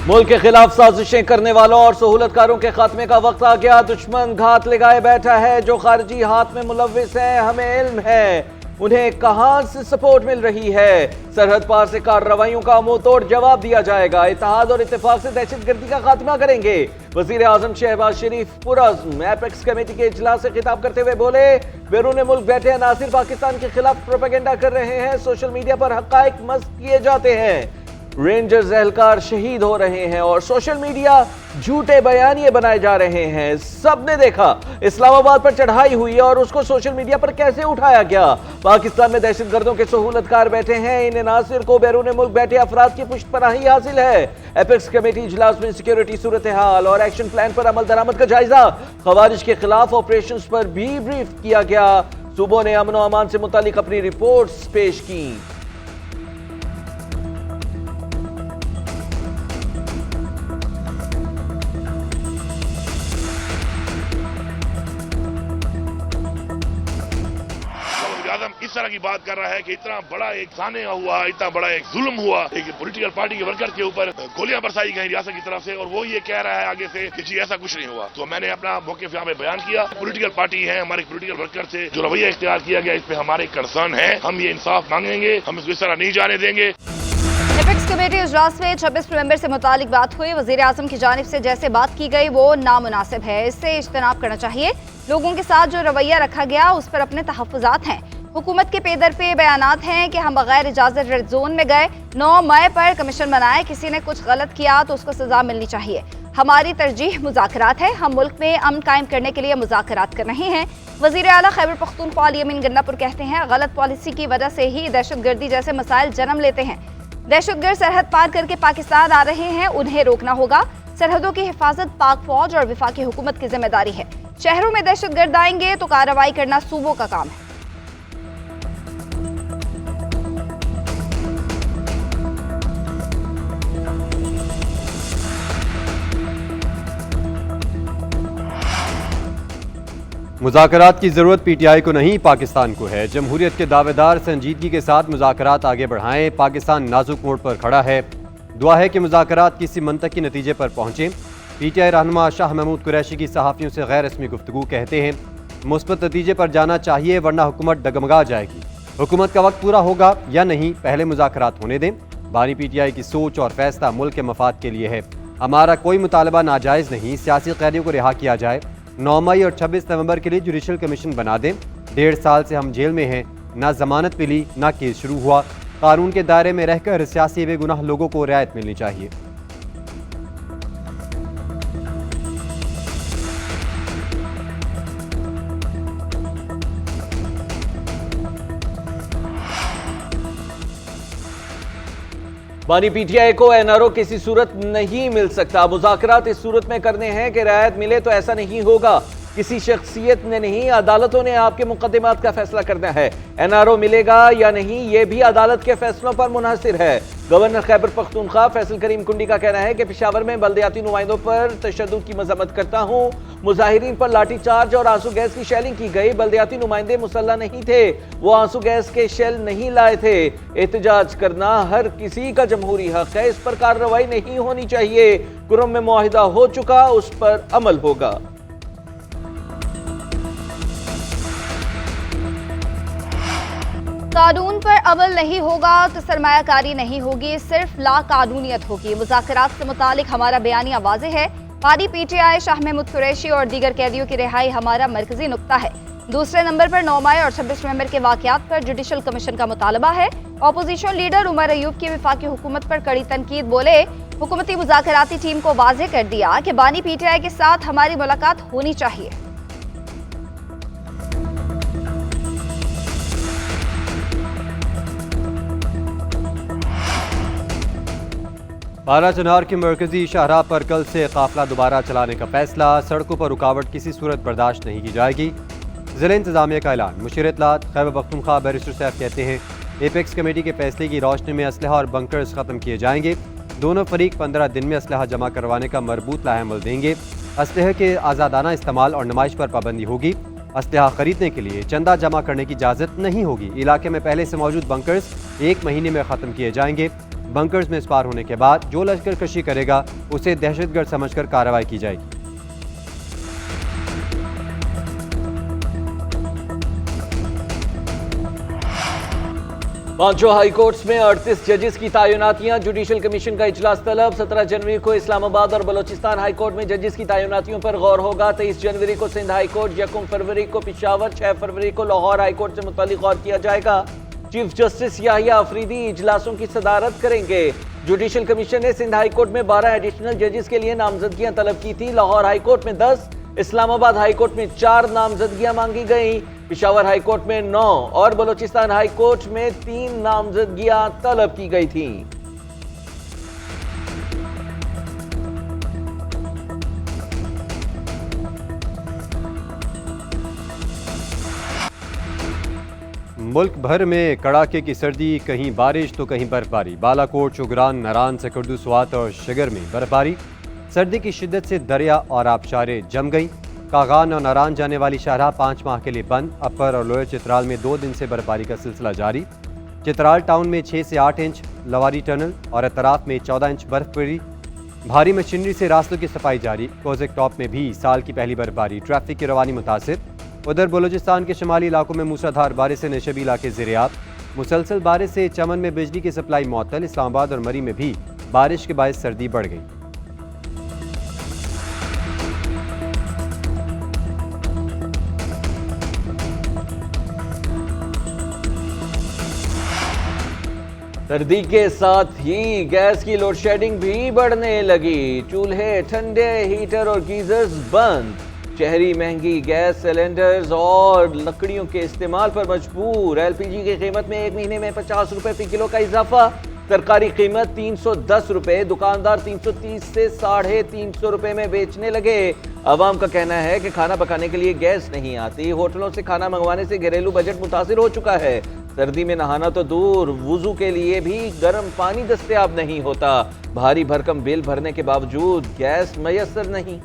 मुल्क के खिलाफ साजिशें करने वालों और सहूलतकारों के खात्मे का वक्त आ गया। दुश्मन घात लगाए बैठा है। जो खारजी हाथ में मुलविस हैं, हमें इल्म है उन्हें कहां से सपोर्ट मिल रही है। सरहद पार से कार्रवाइयों का मुंह तोड़ जवाब दिया जाएगा। इत्तेहाद और इत्तेफाक से दहशतगर्दी का खात्मा करेंगे। वजीर आजम शहबाज शरीफ पुरअज़्म एपेक्स कमेटी के इजलास से खिताब करते हुए बोले, बैरून मुल्क बैठे अनासिर पाकिस्तान के खिलाफ प्रोपेगेंडा कर रहे हैं। सोशल मीडिया पर हक़ाइक़ मस्क किए जाते हैं। रेंजर्स एहलकार शहीद हो रहे हैं और सोशल मीडिया झूठे बयानिए बनाए जा रहे हैं। सबने देखा इस्लामाबाद पर चढ़ाई हुई और उसको सोशल मीडिया पर कैसे उठाया गया। पाकिस्तान में दहशतगर्दों के सहूलतकार बैठे हैं। इन नासिर को बैरून मुल्क बैठे अफराद की पुष्टपनाही हासिल है। एपेक्स कमेटी इजलास में सिक्योरिटी सूरत हाल और एक्शन प्लान पर अमल दरामद का जायजा। खवारिज के खिलाफ ऑपरेशन पर भी ब्रीफ किया गया। सूबों ने अमन और अमान से मुतालिक अपनी रिपोर्ट्स पेश की। इस तरह की बात कर रहा है कि इतना बड़ा एक सानिया हुआ, इतना बड़ा एक जुल्म हुआ, एक पॉलिटिकल पार्टी के वर्कर के ऊपर गोलियां बरसाई गई रियासत की तरफ से, और वो ये कह रहा है आगे से कि जी ऐसा कुछ नहीं हुआ। तो मैंने अपना मौके यहाँ पे बयान किया। पॉलिटिकल पार्टी है, हमारे पॉलिटिकल वर्कर से जो रवैया इख्तियार किया गया, इस पे हमारे कंसर्न है। हम ये इंसाफ मांगेंगे, हम इसको इस तरह नहीं जाने देंगे। एपेक्स कमेटी इजलास में 26 नवंबर से मुतालिक बात हुई। वजीर आजम की जानिब से जैसे बात की गई वो नामुनासिब है। इससे इज्तनाब करना चाहिए। लोगों के साथ जो रवैया रखा गया उस पर अपने तहफ़्फ़ुज़ात हैं। हुकूमत के पेदर पे बयानात हैं कि हम बगैर इजाज़त रेड जोन में गए। 9 मई पर कमीशन बनाए। किसी ने कुछ गलत किया तो उसको सजा मिलनी चाहिए। हमारी तरजीह मुज़ाकरात है। हम मुल्क में अमन कायम करने के लिए मुज़ाकरात कर रहे हैं। वज़ीर आला खैबर पख्तूनख्वा अली अमीन गन्नापुर कहते हैं, गलत पॉलिसी की वजह से ही दहशतगर्दी जैसे मसाइल जन्म लेते हैं। दहशतगर्द सरहद पार करके पाकिस्तान आ रहे हैं, उन्हें रोकना होगा। सरहदों की हिफाजत पाक फौज और वफाकी हुकूमत की जिम्मेदारी है। शहरों में दहशतगर्द आएंगे तो कार्रवाई करना सूबों का काम है। मुज़ाकरात की ज़रूरत पीटीआई को नहीं, पाकिस्तान को है। जमहूरियत के दावेदार संजीदगी के साथ मुज़ाकरात आगे बढ़ाएं। पाकिस्तान नाजुक मोड़ पर खड़ा है। दुआ है कि मुज़ाकरात किसी मंतकी नतीजे पर पहुँचें। पीटीआई रहनुमा शाह महमूद कुरैशी की सहाफ़ियों से गैर रस्मी गुफ्तगू कहते हैं, मुस्बत नतीजे पर जाना चाहिए वरना हुकूमत डगमगा जाएगी। हुकूमत का वक्त पूरा होगा या नहीं, पहले मुज़ाकरात होने दें। बानी पीटीआई की सोच और फैसला मुल्क के मफाद के लिए है। हमारा कोई मुतालबा नाजायज़ नहीं। सियासी कैदियों को रिहा किया जाए। 9 मई और 26 नवंबर के लिए जुडिशल कमीशन बना दें। 1.5 साल से हम जेल में हैं। ना जमानत मिली, ना केस शुरू हुआ। कानून के दायरे में रहकर सियासी बेगुनाह लोगों को रियायत मिलनी चाहिए। बानी पीटीआई को एनआरओ किसी सूरत नहीं मिल सकता। मुज़ाकरात इस सूरत में करने हैं कि रियायत मिले तो ऐसा नहीं होगा। किसी शख्सियत ने नहीं, अदालतों ने आपके मुकदमात का फैसला करना है। एनआरओ मिलेगा या नहीं ये भी अदालत के फैसलों पर मुनहसिर है। गवर्नर खैबर पख्तूनख्वा फैसल करीम कुंडी का कहना है कि पेशावर में बल्दियाती नुमाइंदों पर तशद्दुद की मजम्मत करता हूँ। मुजाहिरीन पर लाठी चार्ज और आंसू गैस की शेलिंग की गई। बल्दियाती नुमाइंदे मुसल्ला नहीं थे, वो आंसू गैस के शेल नहीं लाए थे। एहतजाज करना हर किसी का जमहूरी हक है। इस पर कार्रवाई नहीं होनी चाहिए। कुरम में मुआहिदा हो चुका, उस पर अमल होगा। कानून पर अमल नहीं होगा तो सरमायाकारी नहीं होगी, सिर्फ लाकानूनियत होगी। मुज़ाकरात से मुतालिक हमारा बयानिया वाज़ेह है। बानी पीटीआई शाह महमूद कुरैशी और दीगर कैदियों की रिहाई हमारा मरकजी नुक्ता है। दूसरे नंबर पर 9 मई और 26 नवंबर के वाक़यात पर जुडिशल कमीशन का मुतालबा है। अपोजिशन लीडर उमर अयूब की वफाकी हुकूमत पर कड़ी तनकीद। बोले, हुकूमती मुज़ाकराती टीम को वाज़ेह कर दिया कि बानी पीटीआई के साथ हमारी मुलाकात होनी चाहिए। बारा चनार के मरकजी शाहराह पर कल से काफिला दोबारा चलाने का फैसला। सड़कों पर रुकावट किसी सूरत बर्दाश्त नहीं की जाएगी। ज़िला इंतजामिया का ऐलान। मुशीर इत्तलात खैबर पख्तूनख्वा बैरिस्टर साहब कहते हैं, एपेक्स कमेटी के फैसले की रोशनी में असलहा और बंकर्स ख़त्म किए जाएंगे। दोनों फरीक 15 दिन में असलहा जमा करवाने का मरबूत लाहेमल देंगे। असलहे के आज़ादाना इस्तेमाल और नुमाइश पर पाबंदी होगी। असलहा खरीदने के लिए चंदा जमा करने की इजाज़त नहीं होगी। इलाके में पहले से मौजूद बंकर्स 1 महीने में ख़त्म किए जाएंगे। बंकर्स में स्पार होने के बाद जो लश्कर कशी करेगा उसे दहशतगर्द समझकर कार्रवाई की जाएगी। पांचों हाई कोर्ट्स में 38 जजेस की तैनातियां, जुडिशल कमीशन का इजलास तलब। 17 जनवरी को इस्लामाबाद और बलोचिस्तान हाई कोर्ट में जजेस की तैनातियों पर गौर होगा। 23 जनवरी को सिंध हाई कोर्ट, 1 फरवरी को पिशावर, 6 फरवरी को लाहौर हाई कोर्ट से मुतालिक गौर किया जाएगा। चीफ जस्टिस याहिया अफरीदी इजलासों की सदारत करेंगे। जुडिशल कमीशन ने सिंध हाई कोर्ट में 12 एडिशनल जजेस के लिए नामजदगियां तलब की थी। लाहौर हाई कोर्ट में 10, इस्लामाबाद हाई कोर्ट में 4 नामजदगियां मांगी गई। पिशावर हाई कोर्ट में 9 और बलोचिस्तान हाई कोर्ट में 3 नामजदगियां तलब की गई थी। मुल्क भर में कड़ाके की सर्दी, कहीं बारिश तो कहीं बर्फबारी। बालाकोट, चुगरान, नरान, सकर्दू, स्वात और शिगर में बर्फबारी। सर्दी की शिद्दत से दरिया और आबशारें जम गई। कागान और नरान जाने वाली शाहराह 5 माह के लिए बंद। अपर और लोअर चित्राल में 2 दिन से बर्फबारी का सिलसिला जारी। चित्राल टाउन में 6 से 8 इंच, लवारी टनल और अतराफ में 14 इंच बर्फ पड़ी। भारी मशीनरी से रास्तों की सफाई जारी। कोज़ेक टॉप में भी साल की पहली बर्फबारी। ट्रैफिक की रवानी मुतासिर। उधर बलूचिस्तान के शुमाली इलाकों में मूसलाधार बारिश से नशबी इलाके ज़ेर-ए-आब। मुसलसल बारिश से चमन में बिजली की सप्लाई मुअत्तल। इस्लामाबाद और मरी में भी बारिश के बायस सर्दी बढ़ गई। सर्दी के साथ ही गैस की लोड शेडिंग भी बढ़ने लगी। चूल्हे ठंडे, हीटर और गीजर्स बंद। शहरी महंगी गैस सिलेंडर्स और लकड़ियों के इस्तेमाल पर मजबूर। एलपीजी की कीमत में 1 महीने में 50 रुपए फी किलो का इजाफा। सरकारी कीमत 310 रुपए, दुकानदार 330 से 350 रुपए में बेचने लगे। अवाम का कहना है कि खाना पकाने के लिए गैस नहीं आती। होटलों से खाना मंगवाने से घरेलू बजट मुतासिर हो चुका है। सर्दी में नहाना तो दूर, वुजू के लिए भी गर्म पानी दस्तयाब नहीं होता। भारी भरकम बिल भरने के बावजूद गैस मयसर नहीं।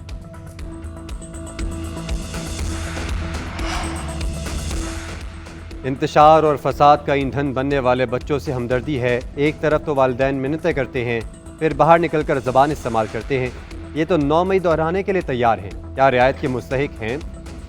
इंतशार और फसाद का ईंधन बनने वाले बच्चों से हमदर्दी है। एक तरफ तो वालिदैन मिन्नतें करते हैं, फिर बाहर निकलकर ज़बान इस्तेमाल करते हैं। ये तो 9 मई दोहराने के लिए तैयार हैं। क्या रियायत के मुस्तहिक हैं?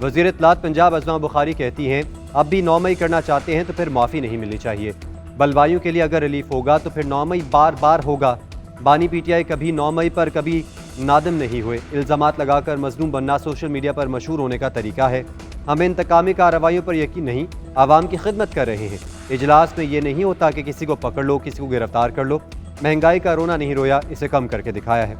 वज़ीर इत्तलात पंजाब अज़मा बुखारी कहती हैं, अब भी 9 मई करना चाहते हैं तो फिर माफ़ी नहीं मिलनी चाहिए। बलवाइयों के लिए अगर रिलीफ होगा तो फिर 9 मई बार बार होगा। बानी पीटीआई कभी 9 मई पर कभी नादम नहीं हुए। इल्ज़ामात लगाकर मजलूम बनना सोशल मीडिया पर मशहूर होने का तरीका है। हमें इंतकामी कार्रवाइयों पर यकीन नहीं, आवाम की खिदमत कर रहे हैं। इजलास में ये नहीं होता कि किसी को पकड़ लो, किसी को गिरफ्तार कर लो। महंगाई का रोना नहीं रोया, इसे कम करके दिखाया है।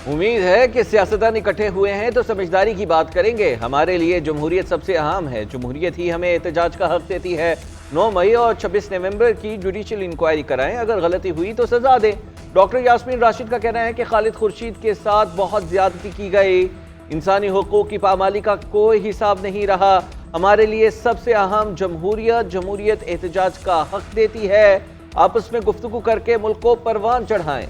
उम्मीद है कि सियासतदान इकट्ठे हुए हैं तो समझदारी की बात करेंगे। हमारे लिए जमहूरियत सबसे अहम है। जमहूरियत ही हमें एहतजाज का हक देती है। 9 मई और 26 नवंबर की जुडिशल इंक्वायरी कराएं। अगर गलती हुई तो सजा दें। डॉक्टर यास्मीन राशिद का कहना है कि खालिद खुर्शीद के साथ बहुत ज्यादती की गई। इंसानी हुकूक की पामाली का कोई हिसाब नहीं रहा। हमारे लिए सबसे अहम जमहूरियत। जमहूरियत एहतजाज का हक देती है। आपस में गुफ्तगू करके मुल्क को परवान चढ़ाएं।